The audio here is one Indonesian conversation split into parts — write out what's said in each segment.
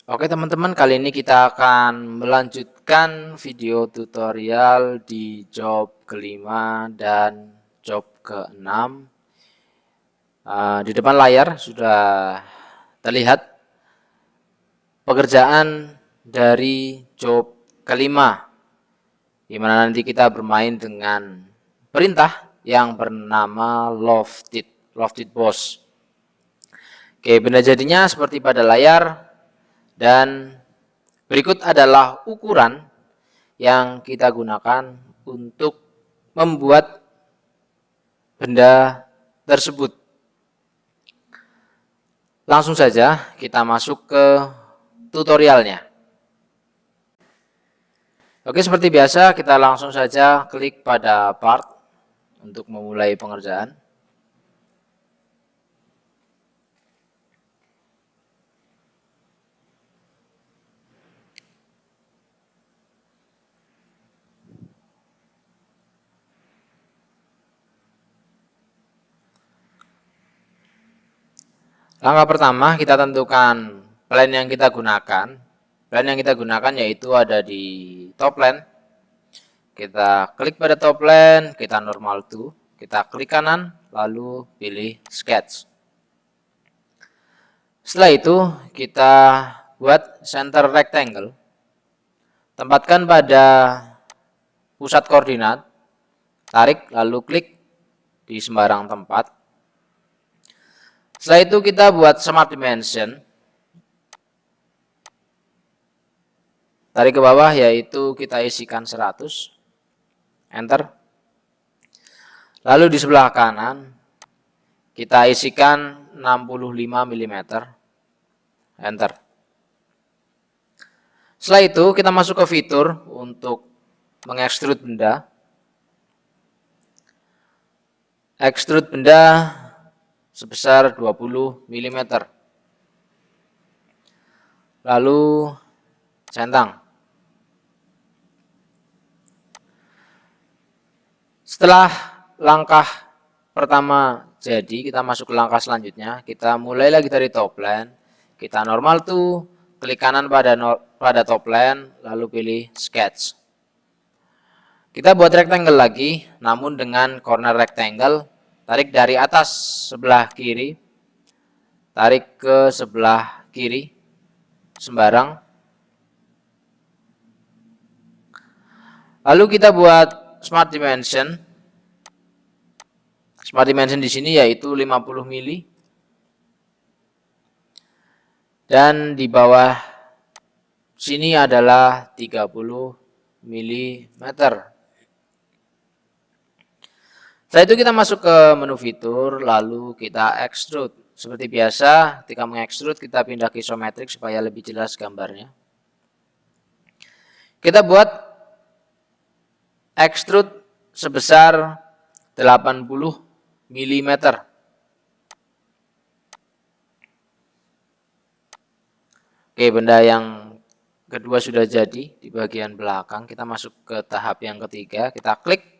Oke teman-teman, kali ini kita akan melanjutkan video tutorial di job kelima dan job keenam. Di depan layar sudah terlihat pekerjaan dari job kelima, di mana nanti kita bermain dengan perintah yang bernama lofted boss. Oke, benda jadinya seperti pada layar. Dan berikut adalah ukuran yang kita gunakan untuk membuat benda tersebut. Langsung saja kita masuk ke tutorialnya. Oke, seperti biasa kita langsung saja klik pada part untuk memulai pengerjaan. Langkah pertama, kita tentukan plan yang kita gunakan. Plan yang kita gunakan yaitu ada di top plan. Kita klik pada top plan, kita normal to, kita klik kanan, lalu pilih sketch. Setelah itu, kita buat center rectangle. Tempatkan pada pusat koordinat, tarik, lalu klik di sembarang tempat. Setelah itu kita buat smart dimension, tarik ke bawah yaitu kita isikan 100, enter. Lalu di sebelah kanan kita isikan 65 mm, enter. Setelah itu kita masuk ke fitur untuk mengekstrud benda. Ekstrud benda sebesar 20 mm. Lalu centang. Setelah langkah pertama jadi, kita masuk ke langkah selanjutnya. Kita mulai lagi dari top plan. Kita normal to, klik kanan pada top plan, lalu pilih sketch. Kita buat rectangle lagi, namun dengan corner rectangle. Tarik dari atas sebelah kiri, tarik ke sebelah kiri, sembarang. Lalu kita buat smart dimension. Smart dimension di sini yaitu 50 mili. Dan di bawah sini adalah 30 mm. Setelah itu kita masuk ke menu fitur, lalu kita extrude. Seperti biasa, ketika mengextrude kita pindah ke isometrik supaya lebih jelas gambarnya. Kita buat extrude sebesar 80 mm. Oke, benda yang kedua sudah jadi di bagian belakang. Kita masuk ke tahap yang ketiga. Kita klik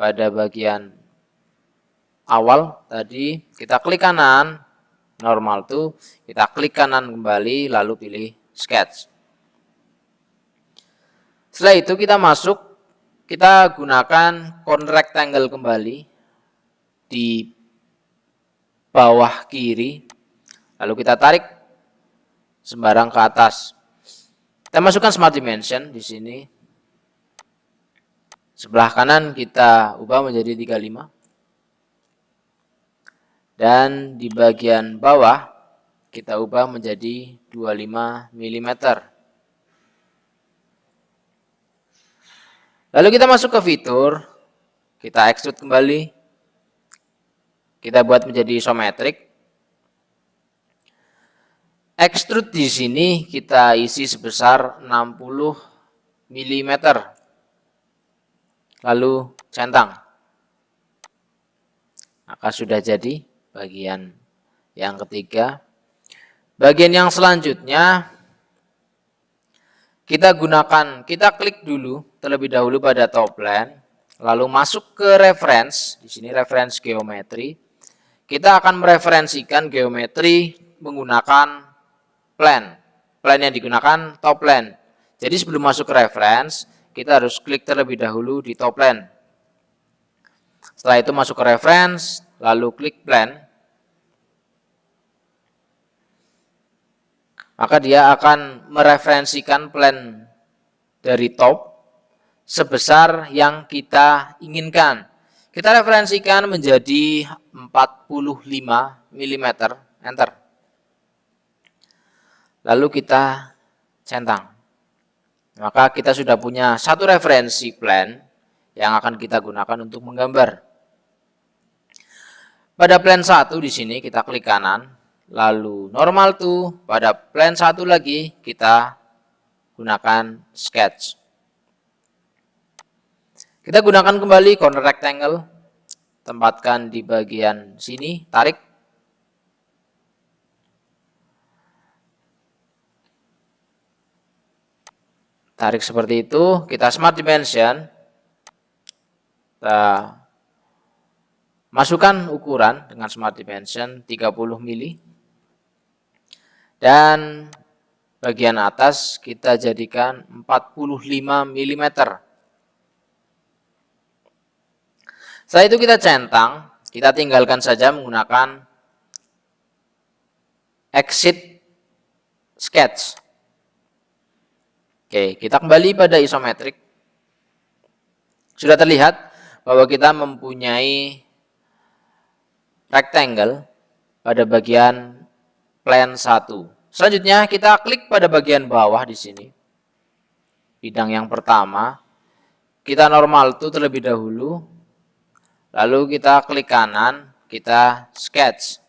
pada bagian awal tadi, kita klik kanan, normal to, kita klik kanan kembali, lalu pilih sketch. Setelah itu kita masuk, kita gunakan corner rectangle kembali di bawah kiri, lalu kita tarik sembarang ke atas. Kita masukkan smart dimension di sini. Sebelah kanan kita ubah menjadi 35. Dan di bagian bawah kita ubah menjadi 25 mm. Lalu kita masuk ke fitur, kita extrude kembali. Kita buat menjadi isometrik. Extrude di sini kita isi sebesar 60 mm. Lalu centang. Maka sudah jadi bagian yang ketiga. Bagian yang selanjutnya kita klik dulu terlebih dahulu pada top plan, lalu masuk ke reference. Di sini reference geometri. Kita akan mereferensikan geometri menggunakan plan. plan yang digunakan top plan. Jadi sebelum masuk ke reference, kita harus klik terlebih dahulu di top plan. Setelah itu masuk ke reference, lalu klik plan. Maka dia akan mereferensikan plan dari top sebesar yang kita inginkan. Kita referensikan menjadi 45 mm, enter. Lalu kita centang. Maka kita sudah punya satu referensi plan yang akan kita gunakan untuk menggambar. Pada plan 1 di sini kita klik kanan, lalu normal to. Pada plan 1 lagi kita gunakan sketch. Kita gunakan kembali corner rectangle, tempatkan di bagian sini, tarik. Tarik seperti itu, kita smart dimension, kita masukkan ukuran dengan smart dimension 30 mili. Dan bagian atas kita jadikan 45 mm. Setelah itu kita centang, kita tinggalkan saja menggunakan exit sketch. Oke, kita kembali pada isometrik. Sudah terlihat bahwa kita mempunyai rectangle pada bagian plan 1. Selanjutnya kita klik pada bagian bawah di sini. Bidang yang pertama, kita normal to terlebih dahulu. Lalu kita klik kanan, kita sketch.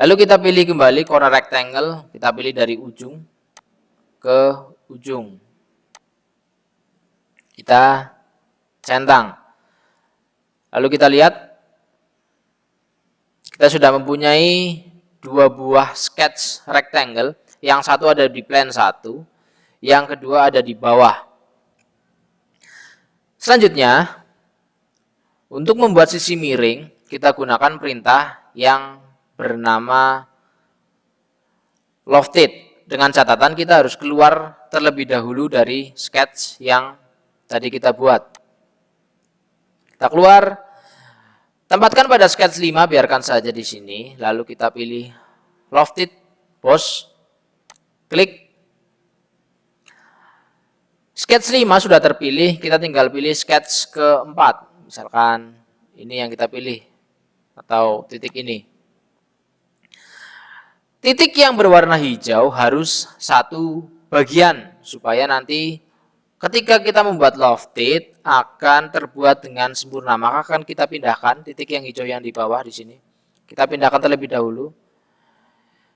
Lalu kita pilih kembali corner rectangle, kita pilih dari ujung ke ujung. Kita centang. Lalu kita lihat, kita sudah mempunyai dua buah sketch rectangle. Yang satu ada di plan 1, yang kedua ada di bawah. Selanjutnya, untuk membuat sisi miring, kita gunakan perintah yang bernama lofted. Dengan catatan kita harus keluar terlebih dahulu dari sketch yang tadi kita buat. Kita keluar, tempatkan pada sketch 5, biarkan saja di sini. Lalu kita pilih lofted, pause, klik. Sketch 5 sudah terpilih, kita tinggal pilih sketch keempat. Misalkan ini yang kita pilih, atau titik ini. Titik yang berwarna hijau harus satu bagian, supaya nanti ketika kita membuat lofted akan terbuat dengan sempurna. Maka akan kita pindahkan titik yang hijau yang di bawah di sini. Kita pindahkan terlebih dahulu.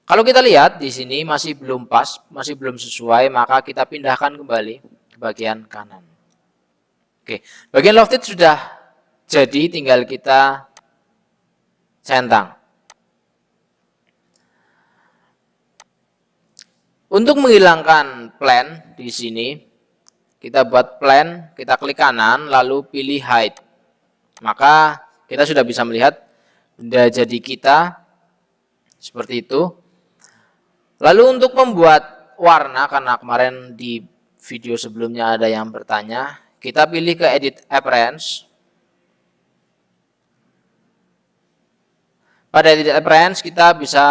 Kalau kita lihat di sini masih belum pas, masih belum sesuai, maka kita pindahkan kembali ke bagian kanan. Oke, bagian lofted sudah jadi, tinggal kita centang. Untuk menghilangkan plan di sini, kita buat plan, kita klik kanan, lalu pilih hide. Maka kita sudah bisa melihat benda jadi kita seperti itu. Lalu untuk membuat warna, karena kemarin di video sebelumnya ada yang bertanya, kita pilih ke edit appearance. Pada edit appearance kita bisa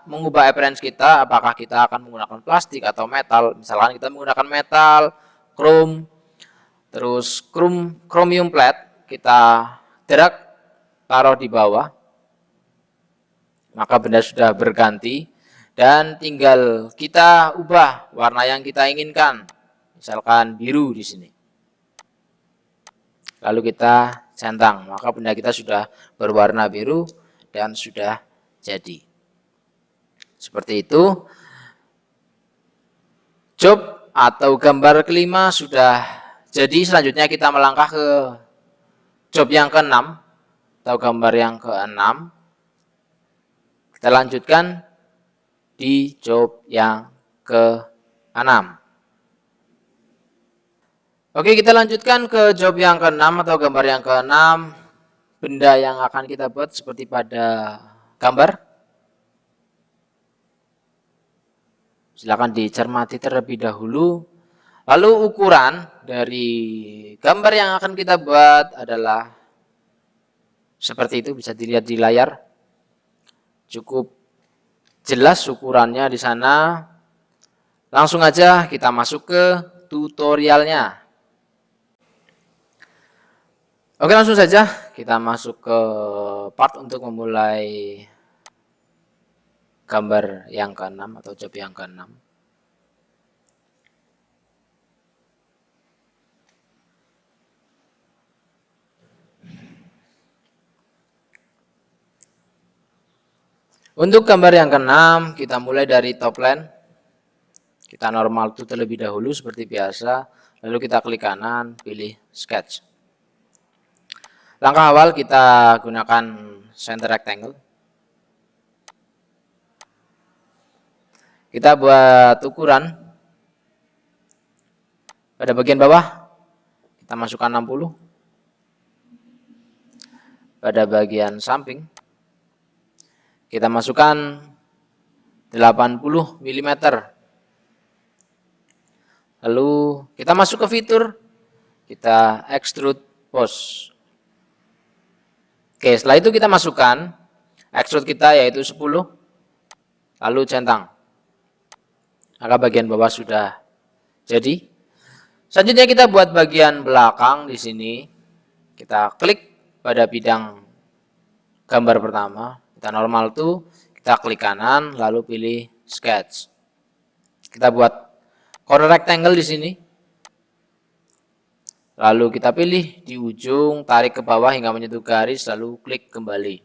mengubah appearance kita, apakah kita akan menggunakan plastik atau metal. Misalkan kita menggunakan metal, chrome, terus chromium plate, kita drag, taruh di bawah. Maka benda sudah berganti dan tinggal kita ubah warna yang kita inginkan. Misalkan biru di sini. Lalu kita centang, maka benda kita sudah berwarna biru dan sudah jadi. Seperti itu. Job atau gambar kelima sudah jadi. Selanjutnya kita melangkah ke job yang ke-6 atau gambar yang ke-6. Kita lanjutkan di job yang ke-6. Oke, kita lanjutkan ke job yang ke-6 atau gambar yang ke-6. Benda yang akan kita buat seperti pada gambar. Silakan dicermati terlebih dahulu. Lalu ukuran dari gambar yang akan kita buat adalah seperti itu, bisa dilihat di layar. Cukup jelas ukurannya di sana. Langsung aja kita masuk ke tutorialnya. Oke, langsung saja kita masuk ke part untuk memulai gambar yang ke-6 atau job yang ke-6. Untuk gambar yang ke-6, kita mulai dari top line. Kita normal to terlebih dahulu seperti biasa, lalu kita klik kanan, pilih sketch. Langkah awal kita gunakan center rectangle. Kita buat ukuran. Pada bagian bawah, kita masukkan 60. Pada bagian samping, kita masukkan 80 mm. Lalu kita masuk ke fitur, kita extrude post. Oke, setelah itu kita masukkan extrude kita yaitu 10, lalu centang. Maka bagian bawah sudah jadi. Selanjutnya kita buat bagian belakang di sini. Kita klik pada bidang gambar pertama, kita normal to, kita klik kanan, lalu pilih sketch. Kita buat corner rectangle di sini. Lalu kita pilih di ujung, tarik ke bawah hingga menyentuh garis, lalu klik kembali.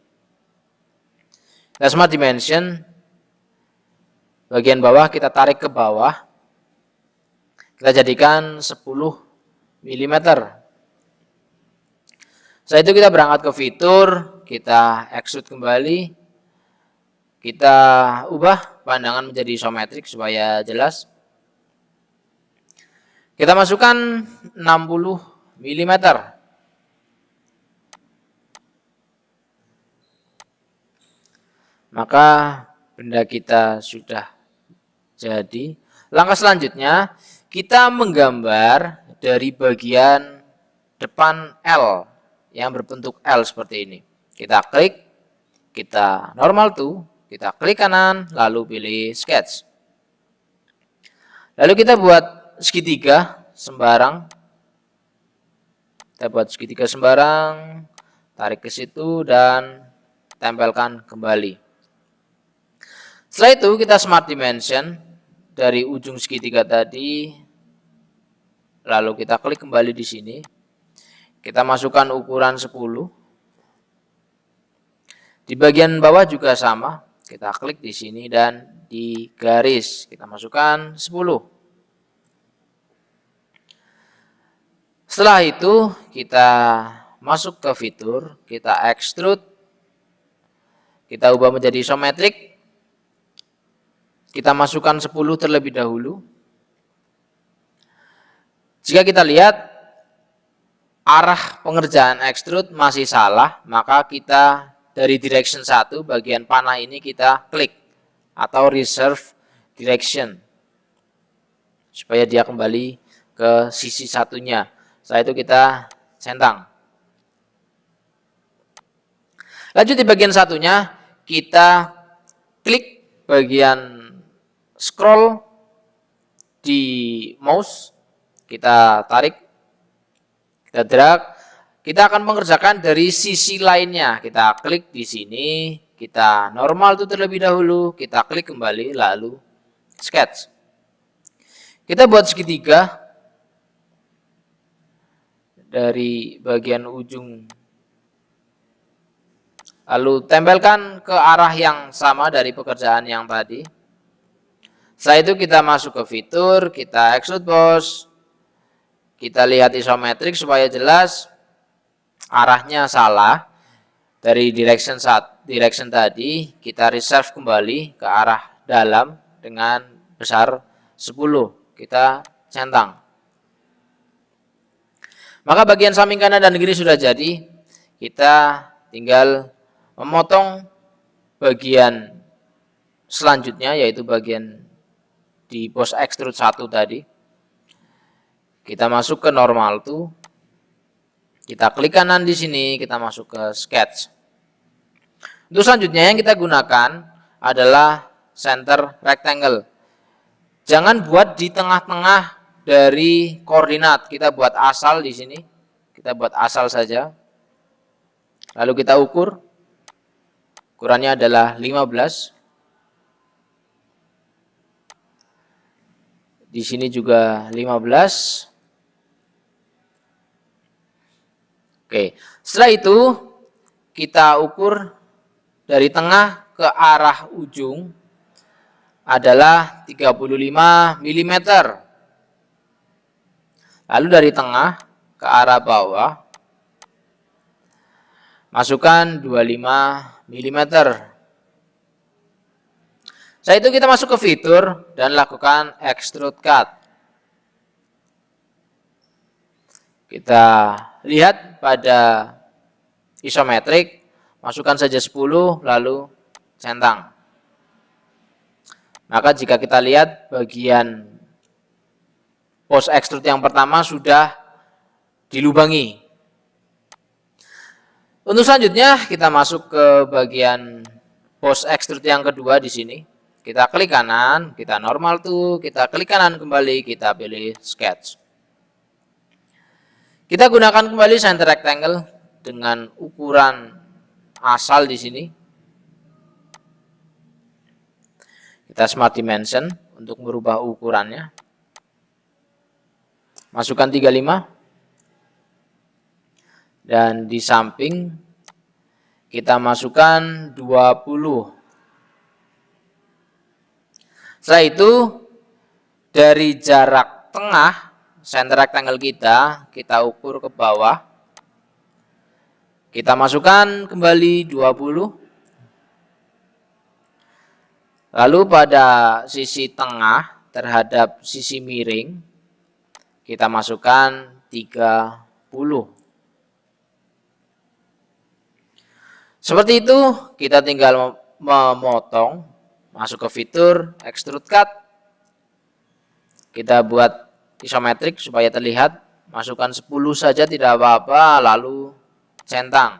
Kita smart dimension, bagian bawah kita tarik ke bawah, kita jadikan 10 mm. Setelah itu kita berangkat ke fitur, kita extrude kembali, kita ubah pandangan menjadi isometrik supaya jelas. Kita masukkan 60 mm. Maka benda kita sudah jadi. Langkah selanjutnya, kita menggambar dari bagian depan L yang berbentuk L seperti ini. Kita klik, kita normal to, kita klik kanan, lalu pilih sketch. Lalu kita buat segitiga sembarang. Kita buat segitiga sembarang, tarik ke situ dan tempelkan kembali. Setelah itu kita smart dimension dari ujung segitiga tadi, lalu kita klik kembali di sini. Kita masukkan ukuran 10. Di bagian bawah juga sama, kita klik di sini dan di garis kita masukkan 10. Setelah itu kita masuk ke fitur, kita extrude, kita ubah menjadi isometrik, kita masukkan 10 terlebih dahulu. Jika kita lihat arah pengerjaan extrude masih salah, maka kita dari direction 1 bagian panah ini kita klik atau reserve direction supaya dia kembali ke sisi satunya. Setelah itu kita centang. Lanjut di bagian satunya, kita klik bagian scroll di mouse, kita tarik, kita drag, kita akan mengerjakan dari sisi lainnya. Kita klik di sini, kita normal itu terlebih dahulu, kita klik kembali, lalu sketch. Kita buat segitiga dari bagian ujung, lalu tempelkan ke arah yang sama dari pekerjaan yang tadi. Setelah itu kita masuk ke fitur, kita extrude boss, kita lihat isometrik supaya jelas arahnya salah. Dari direction tadi kita reserve kembali ke arah dalam dengan besar 10, kita centang. Maka bagian samping kanan dan kiri sudah jadi. Kita tinggal memotong bagian selanjutnya, yaitu bagian di post extrude 1 tadi. Kita masuk ke normal tuh. Kita klik kanan di sini, kita masuk ke sketch. Untuk selanjutnya yang kita gunakan adalah center rectangle. Jangan buat di tengah-tengah dari koordinat. Kita buat asal di sini. Kita buat asal saja. Lalu kita ukur. Ukurannya adalah 15. Di sini juga 15. Oke, setelah itu kita ukur dari tengah ke arah ujung adalah 35 mm. Lalu dari tengah ke arah bawah masukkan 25 mm. Setelah itu kita masuk ke fitur dan lakukan extrude cut. Kita lihat pada isometrik, masukkan saja 10 lalu centang. Maka jika kita lihat bagian post extrude yang pertama sudah dilubangi. Untuk selanjutnya kita masuk ke bagian post extrude yang kedua di sini. Kita klik kanan, kita normal tuh, kita klik kanan kembali, kita pilih sketch. Kita gunakan kembali center rectangle dengan ukuran asal di sini. Kita smart dimension untuk merubah ukurannya. Masukkan 35. Dan di samping kita masukkan 20. Setelah itu dari jarak tengah center rectangle kita ukur ke bawah. Kita masukkan kembali 20. Lalu pada sisi tengah terhadap sisi miring kita masukkan 30. Seperti itu kita tinggal memotong, masuk ke fitur extrude cut. Kita buat isometrik supaya terlihat, masukkan 10 saja tidak apa-apa, lalu centang.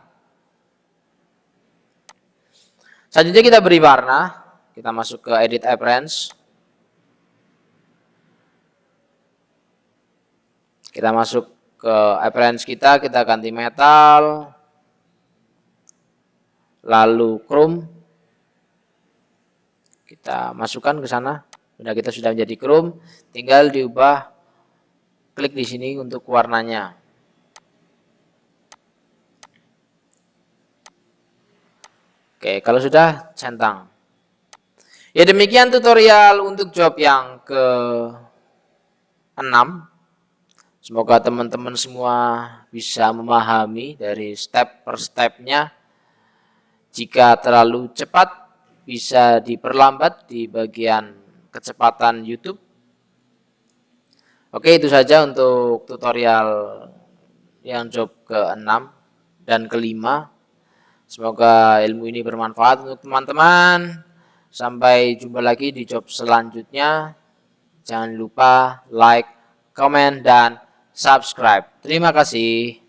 Selanjutnya kita beri warna, kita masuk ke edit appearance. Kita masuk ke appearance kita ganti metal, lalu chrome. Kita masukkan ke sana. Kita sudah menjadi chrome, tinggal diubah, klik di sini untuk warnanya. Oke, kalau sudah centang. Ya demikian tutorial untuk job yang ke-6. Semoga teman-teman semua bisa memahami dari step per stepnya. Jika terlalu cepat bisa diperlambat di bagian kecepatan YouTube. Oke, itu saja untuk tutorial yang job ke-6 dan ke-5. Semoga ilmu ini bermanfaat untuk teman-teman. Sampai jumpa lagi di job selanjutnya. Jangan lupa like, komen, dan subscribe. Terima kasih.